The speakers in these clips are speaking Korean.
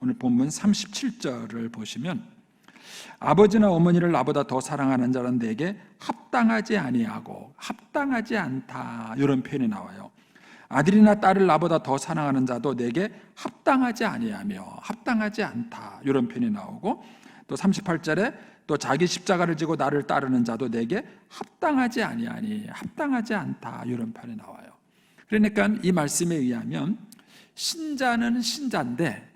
오늘 본문 37절을 보시면 아버지나 어머니를 나보다 더 사랑하는 자는 내게 합당하지 아니하고 합당하지 않다, 이런 표현이 나와요. 아들이나 딸을 나보다 더 사랑하는 자도 내게 합당하지 아니하며 합당하지 않다, 이런 표현이 나오고, 또 38절에 또 자기 십자가를 지고 나를 따르는 자도 내게 합당하지 아니하니 합당하지 않다, 이런 표현이 나와요. 그러니까 이 말씀에 의하면 신자는 신자인데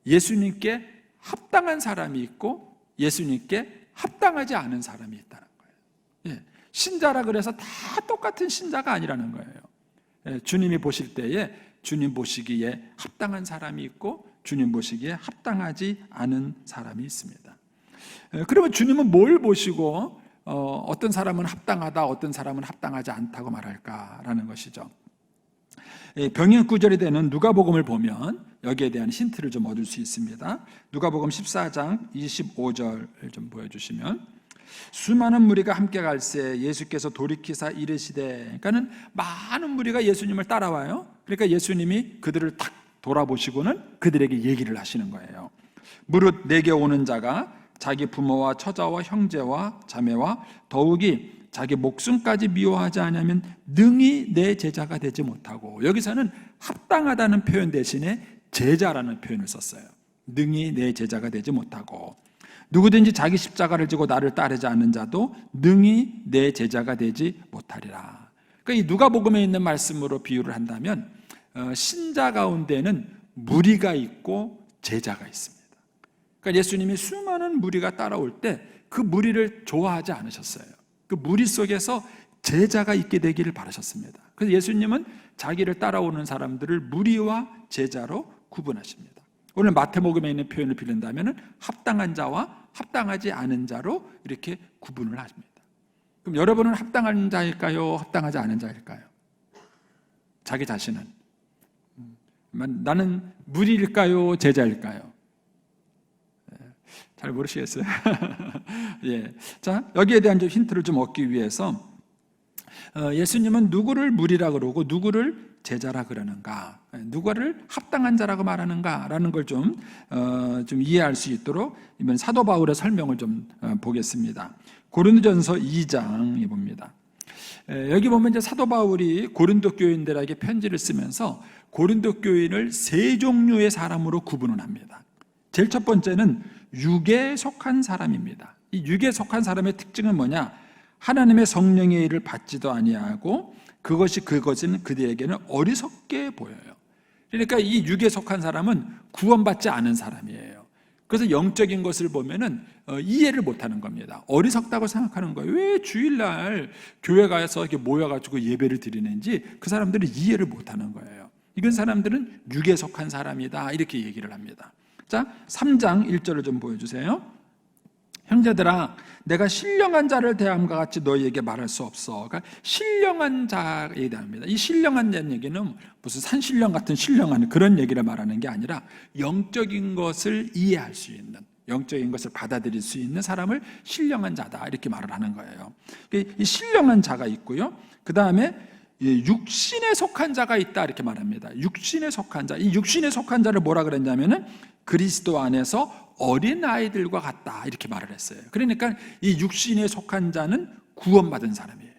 예수님께 합당한 사람이 있고 예수님께 합당하지 않은 사람이 있다는 거예요. 신자라 그래서 다 똑같은 신자가 아니라는 거예요. 주님이 보실 때에 주님 보시기에 합당한 사람이 있고 주님 보시기에 합당하지 않은 사람이 있습니다. 그러면 주님은 뭘 보시고 어떤 사람은 합당하다, 어떤 사람은 합당하지 않다고 말할까라는 것이죠. 병행 구절이 되는 누가복음을 보면 여기에 대한 힌트를 좀 얻을 수 있습니다. 누가복음 14장 25절을 좀 보여주시면, 수많은 무리가 함께 갈새 예수께서 돌이키사 이르시되, 그러니까는 많은 무리가 예수님을 따라와요. 그러니까 예수님이 그들을 딱 돌아보시고는 그들에게 얘기를 하시는 거예요. 무릇 내게 오는 자가 자기 부모와 처자와 형제와 자매와 더욱이 자기 목숨까지 미워하지 않으면 능히 내 제자가 되지 못하고, 여기서는 합당하다는 표현 대신에 제자라는 표현을 썼어요. 능히 내 제자가 되지 못하고, 누구든지 자기 십자가를 지고 나를 따르지 않는 자도 능히 내 제자가 되지 못하리라. 그러니까 이 누가복음에 있는 말씀으로 비유를 한다면 신자 가운데는 무리가 있고 제자가 있습니다. 그러니까 예수님이 수많은 무리가 따라올 때 그 무리를 좋아하지 않으셨어요. 그 무리 속에서 제자가 있게 되기를 바라셨습니다. 그래서 예수님은 자기를 따라오는 사람들을 무리와 제자로 구분하십니다. 오늘 마태복음에 있는 표현을 빌린다면 합당한 자와 합당하지 않은 자로 이렇게 구분을 하십니다. 그럼 여러분은 합당한 자일까요? 합당하지 않은 자일까요? 자기 자신은 나는 무리일까요? 제자일까요? 잘 모르시겠어요? 예. 자, 여기에 대한 좀 힌트를 좀 얻기 위해서 예수님은 누구를 무리라 그러고 누구를 제자라 그러는가, 누구를 합당한 자라고 말하는가라는 걸 좀 이해할 수 있도록 이번 사도 바울의 설명을 좀 보겠습니다. 고린도전서 2장에 봅니다. 여기 보면 이제 사도 바울이 고린도 교인들에게 편지를 쓰면서 고린도 교인을 세 종류의 사람으로 구분을 합니다. 제일 첫 번째는 육에 속한 사람입니다. 이 육에 속한 사람의 특징은 뭐냐? 하나님의 성령의 일을 받지도 아니하고 그것은 그들에게는 어리석게 보여요. 그러니까 이 육에 속한 사람은 구원받지 않은 사람이에요. 그래서 영적인 것을 보면은 이해를 못하는 겁니다. 어리석다고 생각하는 거예요. 왜 주일날 교회 가서 이렇게 모여가지고 예배를 드리는지 그 사람들은 이해를 못하는 거예요. 이런 사람들은 육에 속한 사람이다, 이렇게 얘기를 합니다. 자, 3장 1절을 좀 보여주세요. 형제들아, 내가 신령한 자를 대함과 같이 너희에게 말할 수 없어. 그러니까 신령한 자에 대합니다. 이 신령한 얘기는 무슨 산신령 같은 신령한 그런 얘기를 말하는 게 아니라 영적인 것을 이해할 수 있는, 영적인 것을 받아들일 수 있는 사람을 신령한 자다, 이렇게 말을 하는 거예요. 이 신령한 자가 있고요. 그 다음에 육신에 속한 자가 있다, 이렇게 말합니다. 육신에 속한 자, 이 육신에 속한 자를 뭐라 그랬냐면은 그리스도 안에서 어린 아이들과 같다, 이렇게 말을 했어요. 그러니까 이 육신에 속한 자는 구원받은 사람이에요.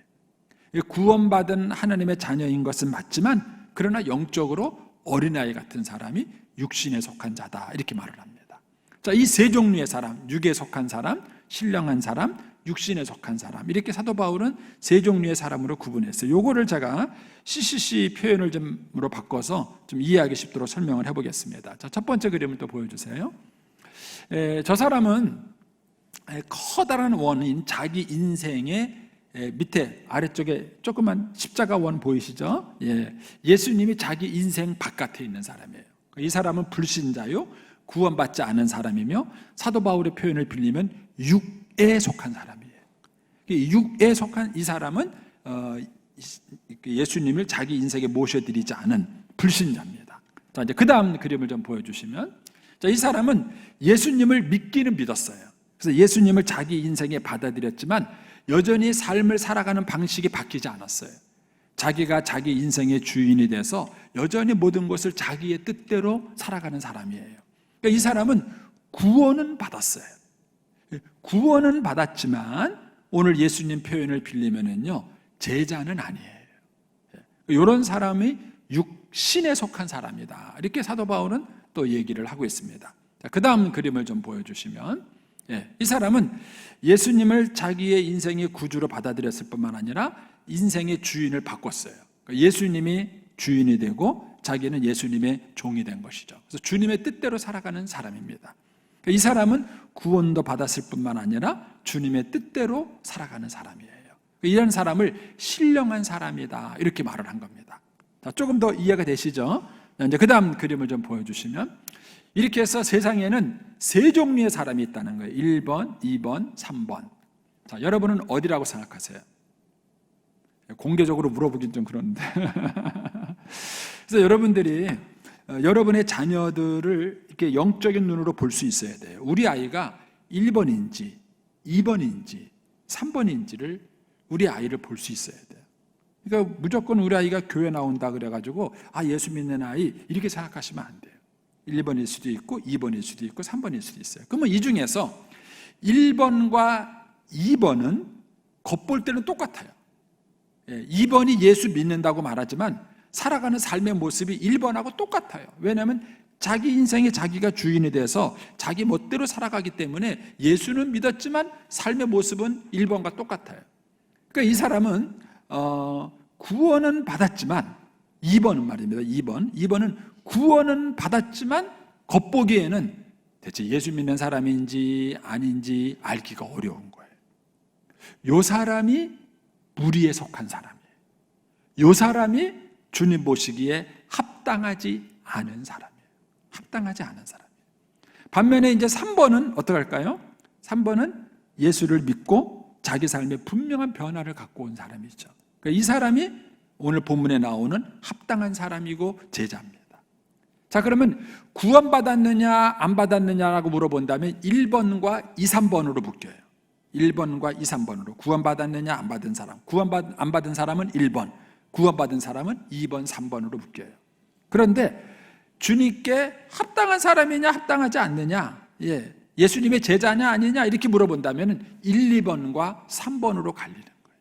구원받은 하나님의 자녀인 것은 맞지만 그러나 영적으로 어린아이 같은 사람이 육신에 속한 자다, 이렇게 말을 합니다. 자, 이 세 종류의 사람, 육에 속한 사람, 신령한 사람, 육신에 속한 사람, 이렇게 사도 바울은 세 종류의 사람으로 구분했어요. 요거를 제가 CCC 표현을 좀으로 바꿔서 좀 이해하기 쉽도록 설명을 해보겠습니다. 자, 첫 번째 그림을 또 보여주세요. 저 사람은 커다란 원인, 자기 인생의 밑에 아래쪽에 조그만 십자가 원 보이시죠? 예수님이 자기 인생 바깥에 있는 사람이에요. 이 사람은 불신자요, 구원받지 않은 사람이며 사도 바울의 표현을 빌리면 육에 속한 사람이에요. 육에 속한 이 사람은 예수님을 자기 인생에 모셔드리지 않은 불신자입니다. 자, 이제 그 다음 그림을 좀 보여주시면, 자, 이 사람은 예수님을 믿기는 믿었어요. 그래서 예수님을 자기 인생에 받아들였지만 여전히 삶을 살아가는 방식이 바뀌지 않았어요. 자기가 자기 인생의 주인이 돼서 여전히 모든 것을 자기의 뜻대로 살아가는 사람이에요. 그러니까 이 사람은 구원은 받았어요. 구원은 받았지만 오늘 예수님 표현을 빌리면은요, 제자는 아니에요. 이런 사람이 육신에 속한 사람이다. 이렇게 사도 바울은 또 얘기를 하고 있습니다. 그 다음 그림을 좀 보여주시면, 이 사람은 예수님을 자기의 인생의 구주로 받아들였을 뿐만 아니라 인생의 주인을 바꿨어요. 예수님이 주인이 되고 자기는 예수님의 종이 된 것이죠. 그래서 주님의 뜻대로 살아가는 사람입니다. 이 사람은 구원도 받았을 뿐만 아니라 주님의 뜻대로 살아가는 사람이에요. 이런 사람을 신령한 사람이다, 이렇게 말을 한 겁니다. 자, 조금 더 이해가 되시죠? 이제 그 다음 그림을 좀 보여주시면, 이렇게 해서 세상에는 세 종류의 사람이 있다는 거예요. 1번, 2번, 3번. 자, 여러분은 어디라고 생각하세요? 공개적으로 물어보긴 좀 그런데. 그래서 여러분들이 여러분의 자녀들을 이렇게 영적인 눈으로 볼 수 있어야 돼요. 우리 아이가 1번인지 2번인지 3번인지를 우리 아이를 볼 수 있어야 돼요. 그러니까 무조건 우리 아이가 교회 나온다 그래가지고 예수 믿는 아이 이렇게 생각하시면 안 돼요. 1번일 수도 있고 2번일 수도 있고 3번일 수도 있어요. 그러면 이 중에서 1번과 2번은 겉볼 때는 똑같아요. 2번이 예수 믿는다고 말하지만 살아가는 삶의 모습이 1번하고 똑같아요. 왜냐하면 자기 인생에 자기가 주인이 돼서 자기 멋대로 살아가기 때문에 예수는 믿었지만 삶의 모습은 1번과 똑같아요. 그러니까 이 사람은 구원은 받았지만 2번은 말입니다. 2번은 구원은 받았지만 겉보기에는 대체 예수 믿는 사람인지 아닌지 알기가 어려운 거예요. 이 사람이 무리에 속한 사람이에요. 이 사람이 주님 보시기에 합당하지 않은 사람이에요. 합당하지 않은 사람이에요. 반면에 이제 3번은 어떡할까요? 3번은 예수를 믿고 자기 삶에 분명한 변화를 갖고 온 사람이죠. 그러니까 이 사람이 오늘 본문에 나오는 합당한 사람이고 제자입니다. 자, 그러면 구원받았느냐 안 받았느냐라고 물어본다면 1번과 2, 3번으로 묶여요. 1번과 2, 3번으로. 구원받았느냐 안 받은 사람. 안 받은 사람은 1번, 구원받은 사람은 2번, 3번으로 묶여요. 그런데 주님께 합당한 사람이냐 합당하지 않느냐, 예수님의 제자냐 아니냐 이렇게 물어본다면 1, 2번과 3번으로 갈리는 거예요.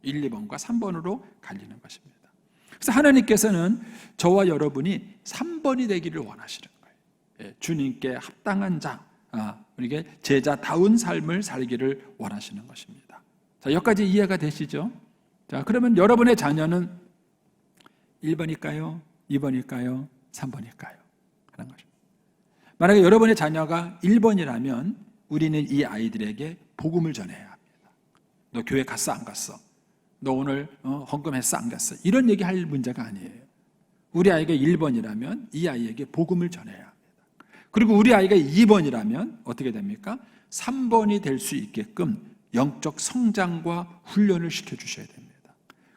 1, 2번과 3번으로 갈리는 것입니다. 그래서 하나님께서는 저와 여러분이 3번이 되기를 원하시는 거예요. 주님께 합당한 자, 우리에게 제자다운 삶을 살기를 원하시는 것입니다. 자, 여기까지 이해가 되시죠? 자, 그러면 여러분의 자녀는 1번일까요? 2번일까요? 3번일까요? 하는 것입니다. 만약에 여러분의 자녀가 1번이라면 우리는 이 아이들에게 복음을 전해야 합니다. 너 교회 갔어? 안 갔어? 너 오늘 헌금했어? 안 갔어? 이런 얘기할 문제가 아니에요. 우리 아이가 1번이라면 이 아이에게 복음을 전해야 합니다. 그리고 우리 아이가 2번이라면 어떻게 됩니까? 3번이 될 수 있게끔 영적 성장과 훈련을 시켜주셔야 됩니다.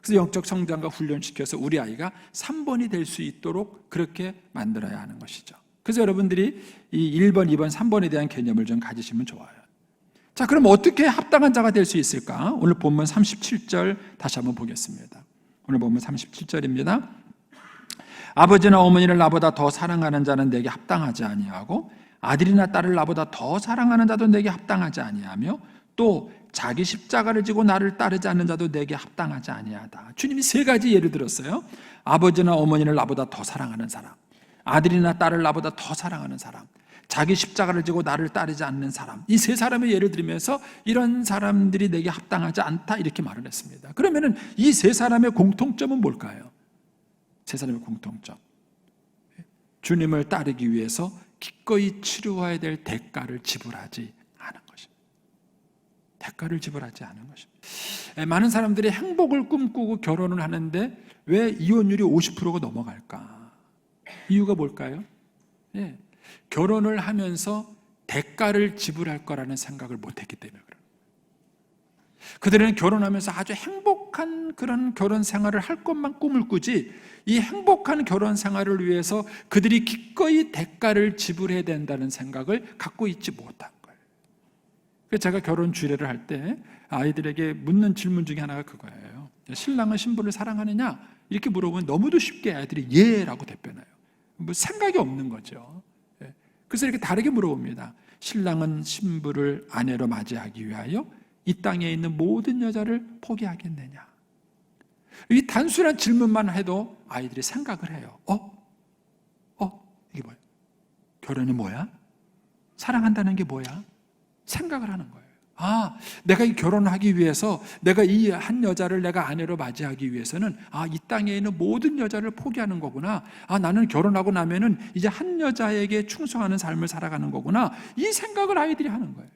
그래서 영적 성장과 훈련시켜서 우리 아이가 3번이 될 수 있도록 그렇게 만들어야 하는 것이죠. 그래서 여러분들이 이 1번, 2번, 3번에 대한 개념을 좀 가지시면 좋아요. 자, 그럼 어떻게 합당한 자가 될 수 있을까? 오늘 본문 37절 다시 한번 보겠습니다. 오늘 본문 37절입니다. 아버지나 어머니를 나보다 더 사랑하는 자는 내게 합당하지 아니하고 아들이나 딸을 나보다 더 사랑하는 자도 내게 합당하지 아니하며 또 자기 십자가를 지고 나를 따르지 않는 자도 내게 합당하지 아니하다. 주님이 세 가지 예를 들었어요. 아버지나 어머니를 나보다 더 사랑하는 사람, 아들이나 딸을 나보다 더 사랑하는 사람, 자기 십자가를 지고 나를 따르지 않는 사람. 이 세 사람의 예를 들면서 이런 사람들이 내게 합당하지 않다 이렇게 말을 했습니다. 그러면은 이 세 사람의 공통점은 뭘까요? 세 사람의 공통점, 주님을 따르기 위해서 기꺼이 치루어야 될 대가를 지불하지 않은 것입니다. 대가를 지불하지 않은 것입니다. 많은 사람들이 행복을 꿈꾸고 결혼을 하는데 왜 이혼율이 50%가 넘어갈까? 이유가 뭘까요? 결혼을 하면서 대가를 지불할 거라는 생각을 못했기 때문에 그래요. 그들은 결혼하면서 아주 행복한 그런 결혼 생활을 할 것만 꿈을 꾸지 이 행복한 결혼 생활을 위해서 그들이 기꺼이 대가를 지불해야 된다는 생각을 갖고 있지 못한 거예요. 그래서 제가 결혼 주례를 할 때 아이들에게 묻는 질문 중에 하나가 그거예요. 신랑은 신부를 사랑하느냐? 이렇게 물어보면 너무도 쉽게 아이들이 예라고 답변해요. 뭐 생각이 없는 거죠. 그래서 이렇게 다르게 물어봅니다. 신랑은 신부를 아내로 맞이하기 위하여 이 땅에 있는 모든 여자를 포기하겠느냐? 이 단순한 질문만 해도 아이들이 생각을 해요. 이게 뭐야? 결혼이 뭐야? 사랑한다는 게 뭐야? 생각을 하는 거예요. 내가 이 결혼하기 위해서, 내가 이 한 여자를 내가 아내로 맞이하기 위해서는 이 땅에 있는 모든 여자를 포기하는 거구나. 나는 결혼하고 나면은 이제 한 여자에게 충성하는 삶을 살아가는 거구나. 이 생각을 아이들이 하는 거예요.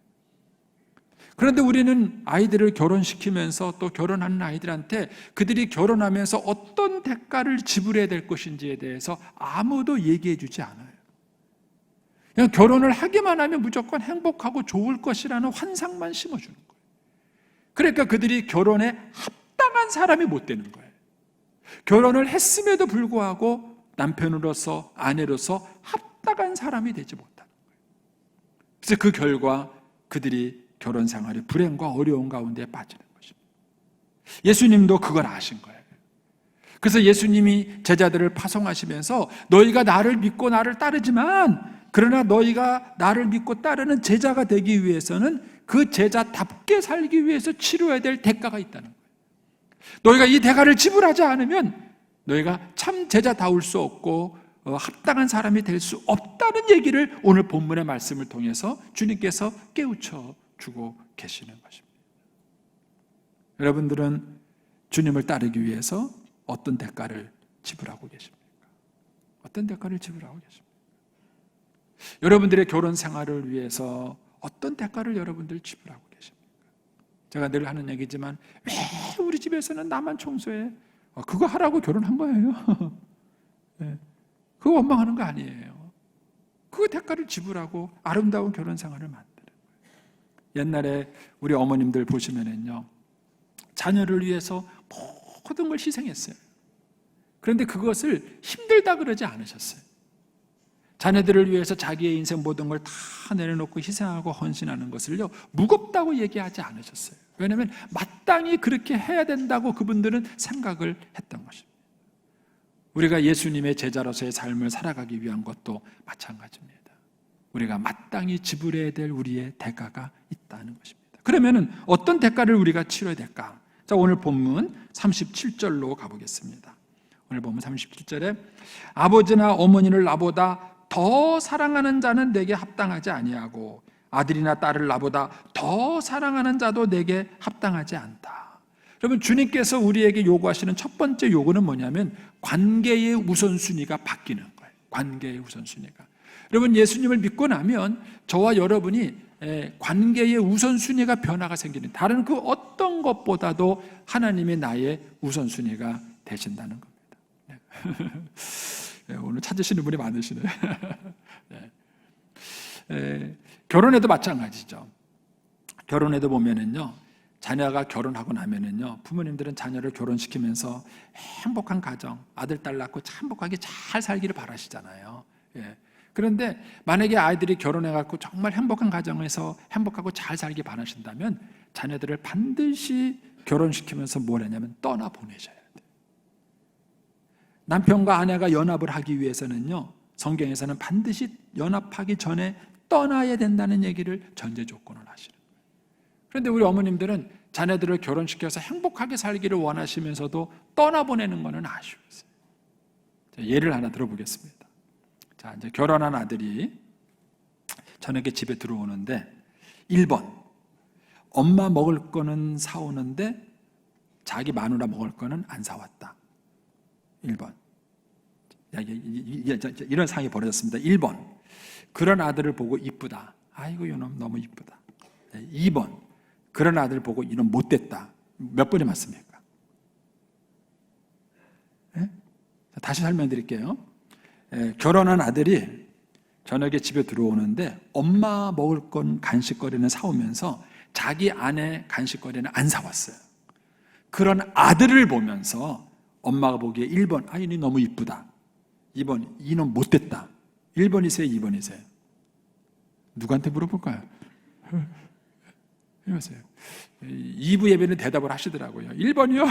그런데 우리는 아이들을 결혼시키면서 또 결혼하는 아이들한테 그들이 결혼하면서 어떤 대가를 지불해야 될 것인지에 대해서 아무도 얘기해 주지 않아요. 그냥 결혼을 하기만 하면 무조건 행복하고 좋을 것이라는 환상만 심어주는 거예요. 그러니까 그들이 결혼에 합당한 사람이 못 되는 거예요. 결혼을 했음에도 불구하고 남편으로서 아내로서 합당한 사람이 되지 못하는 거예요. 그래서 그 결과 그들이 결혼 생활이 불행과 어려운 가운데 빠지는 것입니다. 예수님도 그걸 아신 거예요. 그래서 예수님이 제자들을 파송하시면서 너희가 나를 믿고 나를 따르지만 그러나 너희가 나를 믿고 따르는 제자가 되기 위해서는 그 제자답게 살기 위해서 치러야 될 대가가 있다는 거예요. 너희가 이 대가를 지불하지 않으면 너희가 참 제자다울 수 없고 합당한 사람이 될 수 없다는 얘기를 오늘 본문의 말씀을 통해서 주님께서 깨우쳐 주고 계시는 것입니다. 여러분들은 주님을 따르기 위해서 어떤 대가를 지불하고 계십니까? 어떤 대가를 지불하고 계십니까? 여러분들의 결혼 생활을 위해서 어떤 대가를 여러분들 지불하고 계십니까? 제가 늘 하는 얘기지만 왜 우리 집에서는 나만 청소해? 그거 하라고 결혼한 거예요. 네. 그거 원망하는 거 아니에요. 그 대가를 지불하고 아름다운 결혼 생활을 만드는 거예요. 옛날에 우리 어머님들 보시면은요, 자녀를 위해서 모든 걸 희생했어요. 그런데 그것을 힘들다 그러지 않으셨어요. 자녀들을 위해서 자기의 인생 모든 걸 다 내려놓고 희생하고 헌신하는 것을요, 무겁다고 얘기하지 않으셨어요. 왜냐하면 마땅히 그렇게 해야 된다고 그분들은 생각을 했던 것입니다. 우리가 예수님의 제자로서의 삶을 살아가기 위한 것도 마찬가지입니다. 우리가 마땅히 지불해야 될 우리의 대가가 있다는 것입니다. 그러면 어떤 대가를 우리가 치러야 될까? 자, 오늘 본문 37절로 가보겠습니다. 오늘 본문 37절에 아버지나 어머니를 나보다 더 사랑하는 자는 내게 합당하지 아니하고 아들이나 딸을 나보다 더 사랑하는 자도 내게 합당하지 않다. 여러분, 주님께서 우리에게 요구하시는 첫 번째 요구는 뭐냐면 관계의 우선순위가 바뀌는 거예요. 관계의 우선순위가. 여러분, 예수님을 믿고 나면 저와 여러분이 관계의 우선순위가 변화가 생기는, 다른 그 어떤 것보다도 하나님이 나의 우선순위가 되신다는 겁니다. 네, 오늘 찾으시는 분이 많으시네요. 네. 결혼에도 마찬가지죠. 결혼에도 보면은요, 자녀가 결혼하고 나면은요, 부모님들은 자녀를 결혼시키면서 행복한 가정, 아들, 딸 낳고 참 행복하게 잘 살기를 바라시잖아요. 예. 그런데 만약에 아이들이 결혼해갖고 정말 행복한 가정에서 행복하고 잘 살기 바라신다면 자녀들을 반드시 결혼시키면서 뭘 하냐면 떠나보내셔야 돼요. 남편과 아내가 연합을 하기 위해서는요, 성경에서는 반드시 연합하기 전에 떠나야 된다는 얘기를 전제 조건을 하시는 거예요. 그런데 우리 어머님들은 자녀들을 결혼시켜서 행복하게 살기를 원하시면서도 떠나보내는 것은 아쉬웠어요. 예를 하나 들어보겠습니다. 자, 이제 결혼한 아들이 저녁에 집에 들어오는데 1번, 엄마 먹을 거는 사오는데 자기 마누라 먹을 거는 안 사왔다. 1번. 이런 상황이 벌어졌습니다. 1번. 그런 아들을 보고 이쁘다. 아이고, 이놈 너무 이쁘다. 2번. 그런 아들 보고 이놈 못됐다. 몇 번이 맞습니까? 네? 다시 설명드릴게요. 결혼한 아들이 저녁에 집에 들어오는데 엄마 먹을 건 간식거리는 사오면서 자기 아내 간식거리는 안 사왔어요. 그런 아들을 보면서 엄마가 보기에 1번, 아, 이놈 너무 이쁘다. 2번, 이놈 못됐다. 1번이세요, 2번이세요? 누구한테 물어볼까요? 이러세요. 2부 예배는 대답을 하시더라고요. 1번이요?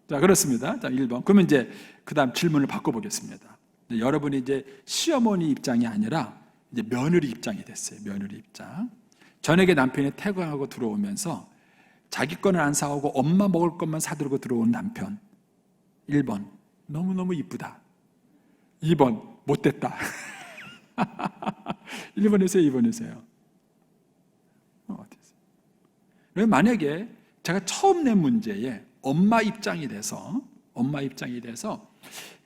자, 그렇습니다. 자, 1번. 그러면 이제 그 다음 질문을 바꿔보겠습니다. 여러분이 이제 시어머니 입장이 아니라 이제 며느리 입장이 됐어요. 며느리 입장. 저녁에 남편이 퇴근하고 들어오면서 자기 거는 안 사오고 엄마 먹을 것만 사들고 들어온 남편. 1번, 너무너무 이쁘다. 2번, 못됐다. 1번에서요, 2번에서요. 어땠어요? 만약에 제가 처음 낸 문제에 엄마 입장이 돼서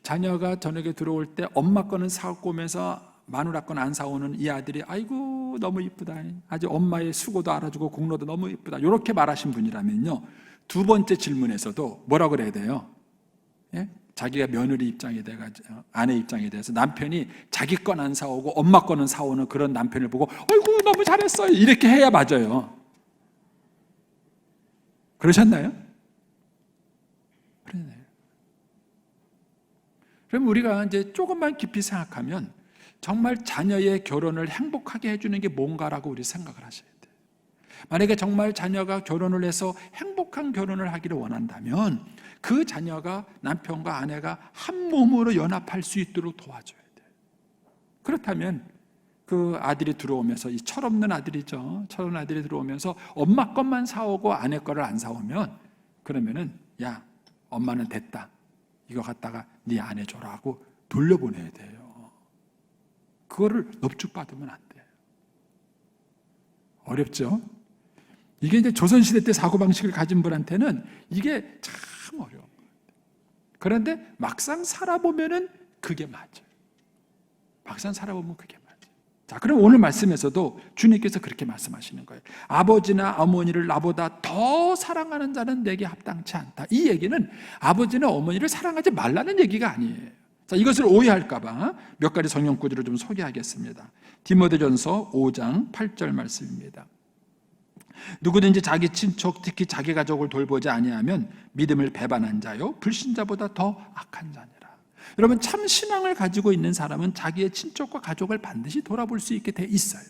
자녀가 저녁에 들어올 때 엄마 거는 사갖고 오면서 마누라 거는 안 사오는 이 아들이 아이고 너무 이쁘다, 아주 엄마의 수고도 알아주고 공로도 너무 이쁘다, 이렇게 말하신 분이라면요, 두 번째 질문에서도 뭐라고 그래야 돼요? 예? 자기가 며느리 입장이 돼가지고 아내 입장이 돼서 남편이 자기 건 안 사오고 엄마 거는 사오는 그런 남편을 보고 아이고 너무 잘했어요 이렇게 해야 맞아요. 그러셨나요? 그러네요. 그럼 우리가 이제 조금만 깊이 생각하면 정말 자녀의 결혼을 행복하게 해주는 게 뭔가라고 우리 생각을 하셔야 돼요. 만약에 정말 자녀가 결혼을 해서 행복한 결혼을 하기를 원한다면 그 자녀가 남편과 아내가 한 몸으로 연합할 수 있도록 도와줘야 돼요. 그렇다면 그 아들이 들어오면서, 이 철없는 아들이죠. 철없는 아들이 들어오면서 엄마 것만 사오고 아내 거를 안 사오면, 그러면은 야, 엄마는 됐다, 이거 갖다가 네 아내 줘라 하고 돌려보내야 돼요. 그거를 넙죽받으면 안 돼요. 어렵죠? 이게 이제 조선시대 때 사고방식을 가진 분한테는 이게 참 어려운 거예요. 그런데 막상 살아보면은 그게 맞아요. 막상 살아보면 그게 맞아요. 자, 그럼 오늘 말씀에서도 주님께서 그렇게 말씀하시는 거예요. 아버지나 어머니를 나보다 더 사랑하는 자는 내게 합당치 않다. 이 얘기는 아버지나 어머니를 사랑하지 말라는 얘기가 아니에요. 자, 이것을 오해할까봐 몇 가지 성경 구절을 좀 소개하겠습니다. 디모데전서 5장 8절 말씀입니다. 누구든지 자기 친척, 특히 자기 가족을 돌보지 아니하면 믿음을 배반한 자요 불신자보다 더 악한 자니라. 여러분, 참 신앙을 가지고 있는 사람은 자기의 친척과 가족을 반드시 돌아볼 수 있게 돼 있어요.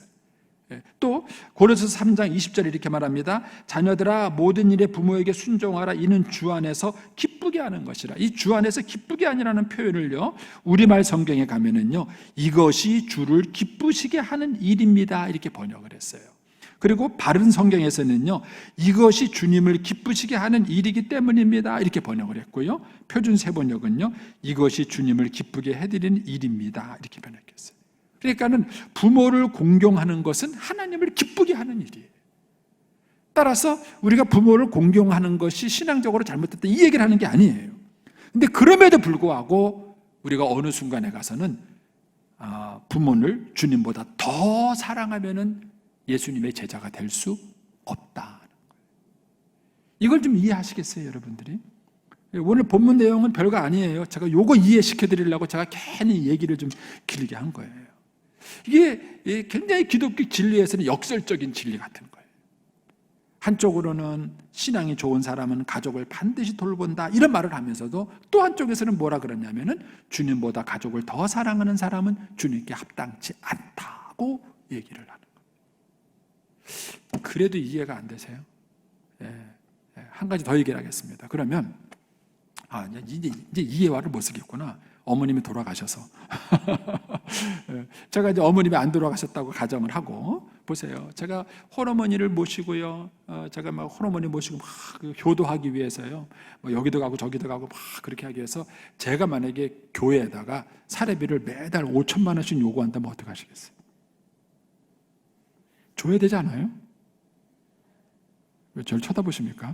또 고린도서 3장 20절에 이렇게 말합니다. 자녀들아, 모든 일에 부모에게 순종하라. 이는 주 안에서 기쁘게 하는 것이라. 이 주 안에서 기쁘게 하니라는 표현을요, 우리말 성경에 가면은요, 이것이 주를 기쁘시게 하는 일입니다, 이렇게 번역을 했어요. 그리고 바른 성경에서는요, 이것이 주님을 기쁘시게 하는 일이기 때문입니다, 이렇게 번역을 했고요, 표준 세번역은요, 이것이 주님을 기쁘게 해드리는 일입니다, 이렇게 번역했어요. 그러니까는 부모를 공경하는 것은 하나님을 기쁘게 하는 일이에요. 따라서 우리가 부모를 공경하는 것이 신앙적으로 잘못됐다, 이 얘기를 하는 게 아니에요. 근데 그럼에도 불구하고 우리가 어느 순간에 가서는 부모를 주님보다 더 사랑하면은 예수님의 제자가 될 수 없다. 이걸 좀 이해하시겠어요, 여러분들이? 오늘 본문 내용은 별거 아니에요. 제가 요거 이해시켜 드리려고 제가 괜히 얘기를 좀 길게 한 거예요. 이게 굉장히 기독교 진리에서는 역설적인 진리 같은 거예요. 한쪽으로는 신앙이 좋은 사람은 가족을 반드시 돌본다, 이런 말을 하면서도 또 한쪽에서는 뭐라 그러냐면은 주님보다 가족을 더 사랑하는 사람은 주님께 합당치 않다고 얘기를 하는 거예요. 그래도 이해가 안 되세요? 한 가지 더 얘기를 하겠습니다. 그러면 이제 이해와를 못 쓰겠구나. 어머님이 돌아가셔서 제가 이제 어머님이 안 돌아가셨다고 가정을 하고, 보세요. 제가 홀어머니를 모시고요, 제가 막 홀어머니 모시고 막 효도하기 위해서요, 뭐 여기도 가고 저기도 가고 막 그렇게 하기 위해서 제가 만약에 교회에다가 사례비를 매달 5천만 원씩 요구한다면 어떻게 하시겠어요? 줘야 되지 않아요? 왜 저를 쳐다보십니까?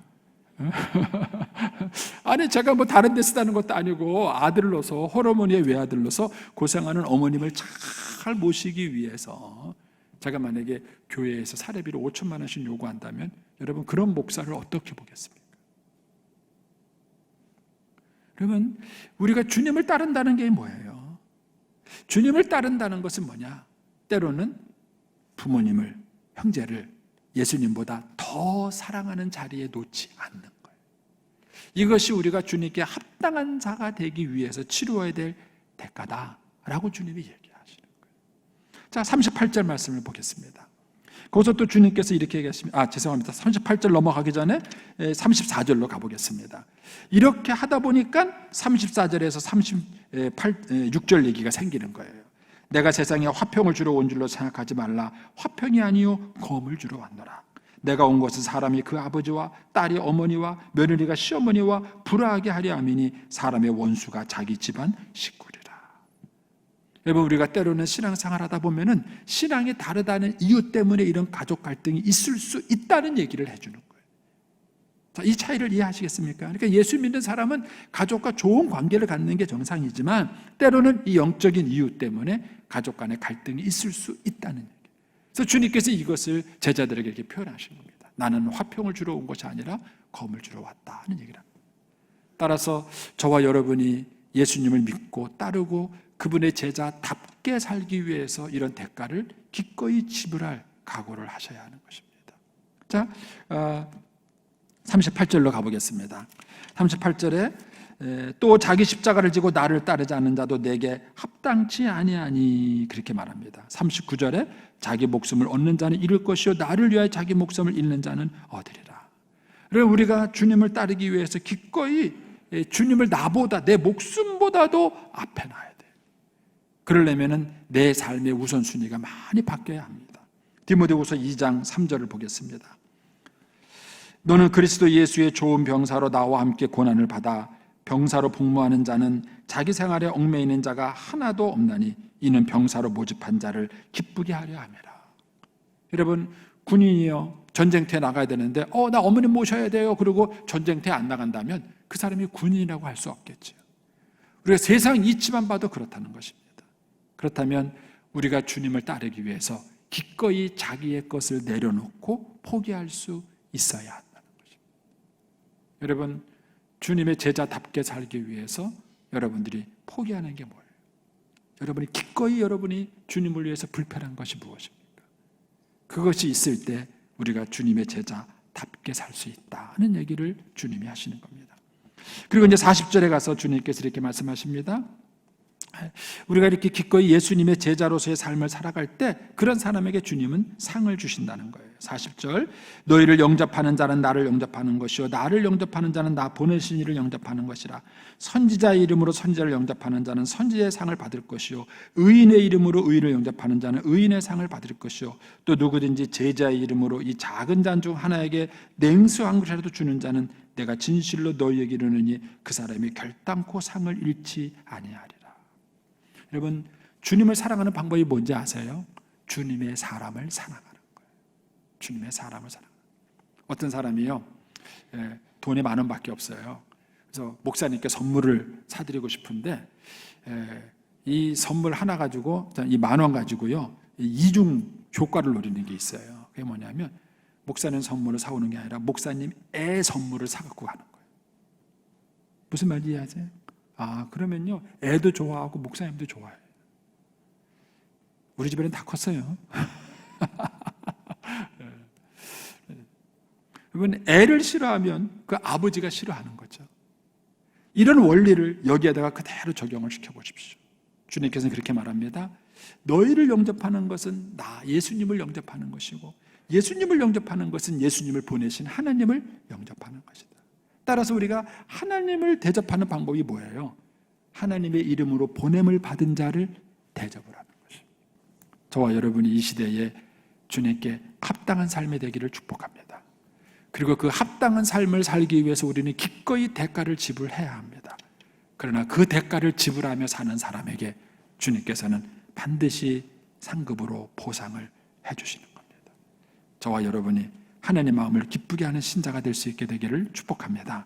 아니, 제가 뭐 다른 데 쓰다는 것도 아니고 아들로서, 홀어머니의 외아들로서 고생하는 어머님을 잘 모시기 위해서 제가 만약에 교회에서 사례비를 5천만 원씩 요구한다면 여러분, 그런 목사를 어떻게 보겠습니까? 그러면 우리가 주님을 따른다는 게 뭐예요? 주님을 따른다는 것은 뭐냐? 때로는 부모님을, 형제를 예수님보다 더 사랑하는 자리에 놓지 않는 거예요. 이것이 우리가 주님께 합당한 자가 되기 위해서 치루어야 될 대가다라고 주님이 얘기하시는 거예요. 자, 38절 말씀을 보겠습니다. 거기서 또 주님께서 이렇게 얘기하십니다. 죄송합니다. 38절 넘어가기 전에 34절로 가보겠습니다. 이렇게 하다 보니까 34절에서 36절 얘기가 생기는 거예요. 내가 세상에 화평을 주러 온 줄로 생각하지 말라. 화평이 아니요 검을 주러 왔노라. 내가 온 것은 사람이 그 아버지와 딸이 어머니와 며느리가 시어머니와 불화하게 하려 함이니 사람의 원수가 자기 집안 식구리라. 여러분, 우리가 때로는 신앙생활 하다 보면은 신앙이 다르다는 이유 때문에 이런 가족 갈등이 있을 수 있다는 얘기를 해주는 거예요. 자, 이 차이를 이해하시겠습니까? 그러니까 예수 믿는 사람은 가족과 좋은 관계를 갖는 게 정상이지만 때로는 이 영적인 이유 때문에 가족 간의 갈등이 있을 수 있다는 얘기예요. 그래서 주님께서 이것을 제자들에게 이렇게 표현하신 겁니다. 나는 화평을 주러 온 것이 아니라 검을 주러 왔다는 얘기를 합니다. 따라서 저와 여러분이 예수님을 믿고 따르고 그분의 제자답게 살기 위해서 이런 대가를 기꺼이 지불할 각오를 하셔야 하는 것입니다. 자, 38절로 가보겠습니다. 38절에 또 자기 십자가를 지고 나를 따르지 않는 자도 내게 합당치 아니하니 그렇게 말합니다. 39절에 자기 목숨을 얻는 자는 잃을 것이요 나를 위하여 자기 목숨을 잃는 자는 얻으리라. 그래서 우리가 주님을 따르기 위해서 기꺼이 주님을 나보다 내 목숨보다도 앞에 놔야 돼요. 그러려면 내 삶의 우선순위가 많이 바뀌어야 합니다. 디모데후서 2장 3절을 보겠습니다. 너는 그리스도 예수의 좋은 병사로 나와 함께 고난을 받아 병사로 복무하는 자는 자기 생활에 얽매이는 자가 하나도 없나니 이는 병사로 모집한 자를 기쁘게 하려 함이라. 여러분, 군인이요 전쟁터에 나가야 되는데 나 어머님 모셔야 돼요. 그리고 전쟁터에 안 나간다면 그 사람이 군인이라고 할 수 없겠죠. 우리가 세상 이치만 봐도 그렇다는 것입니다. 그렇다면 우리가 주님을 따르기 위해서 기꺼이 자기의 것을 내려놓고 포기할 수 있어야 한다는 것입니다. 여러분, 주님의 제자답게 살기 위해서 여러분들이 포기하는 게 뭐예요? 여러분이 기꺼이 여러분이 주님을 위해서 불편한 것이 무엇입니까? 그것이 있을 때 우리가 주님의 제자답게 살 수 있다는 얘기를 주님이 하시는 겁니다. 그리고 이제 40절에 가서 주님께서 이렇게 말씀하십니다. 우리가 이렇게 기꺼이 예수님의 제자로서의 삶을 살아갈 때 그런 사람에게 주님은 상을 주신다는 거예요. 40절, 너희를 영접하는 자는 나를 영접하는 것이요 나를 영접하는 자는 나 보내신 이를 영접하는 것이라. 선지자의 이름으로 선지자를 영접하는 자는 선지자의 상을 받을 것이요 의인의 이름으로 의인을 영접하는 자는 의인의 상을 받을 것이요 또 누구든지 제자의 이름으로 이 작은 잔 중 하나에게 냉수 한 그릇이라도 주는 자는 내가 진실로 너희에게 이르노니 그 사람이 결단코 상을 잃지 아니하리라. 여러분, 주님을 사랑하는 방법이 뭔지 아세요? 주님의 사람을 사랑하는 거예요. 주님의 사람을 사랑하는 거예요. 어떤 사람이요, 돈이 10,000원밖에 없어요. 그래서 목사님께 선물을 사드리고 싶은데 이 선물 하나 가지고 이 10,000원 가지고요 이중 효과를 노리는 게 있어요. 그게 뭐냐면 목사님 선물을 사오는 게 아니라 목사님 애 선물을 사갖고 가는 거예요. 무슨 말인지 이해하세요? 그러면요 애도 좋아하고 목사님도 좋아해요. 우리 집에는 다 컸어요. 여러분, 애를 싫어하면 그 아버지가 싫어하는 거죠. 이런 원리를 여기에다가 그대로 적용을 시켜보십시오. 주님께서는 그렇게 말합니다. 너희를 영접하는 것은 나 예수님을 영접하는 것이고 예수님을 영접하는 것은 예수님을 보내신 하나님을 영접하는 것이다. 따라서 우리가 하나님을 대접하는 방법이 뭐예요? 하나님의 이름으로 보냄을 받은 자를 대접을 하는 것입니다. 저와 여러분이 이 시대에 주님께 합당한 삶이 되기를 축복합니다. 그리고 그 합당한 삶을 살기 위해서 우리는 기꺼이 대가를 지불해야 합니다. 그러나 그 대가를 지불하며 사는 사람에게 주님께서는 반드시 상급으로 보상을 해주시는 겁니다. 저와 여러분이 하나님의 마음을 기쁘게 하는 신자가 될 수 있게 되기를 축복합니다.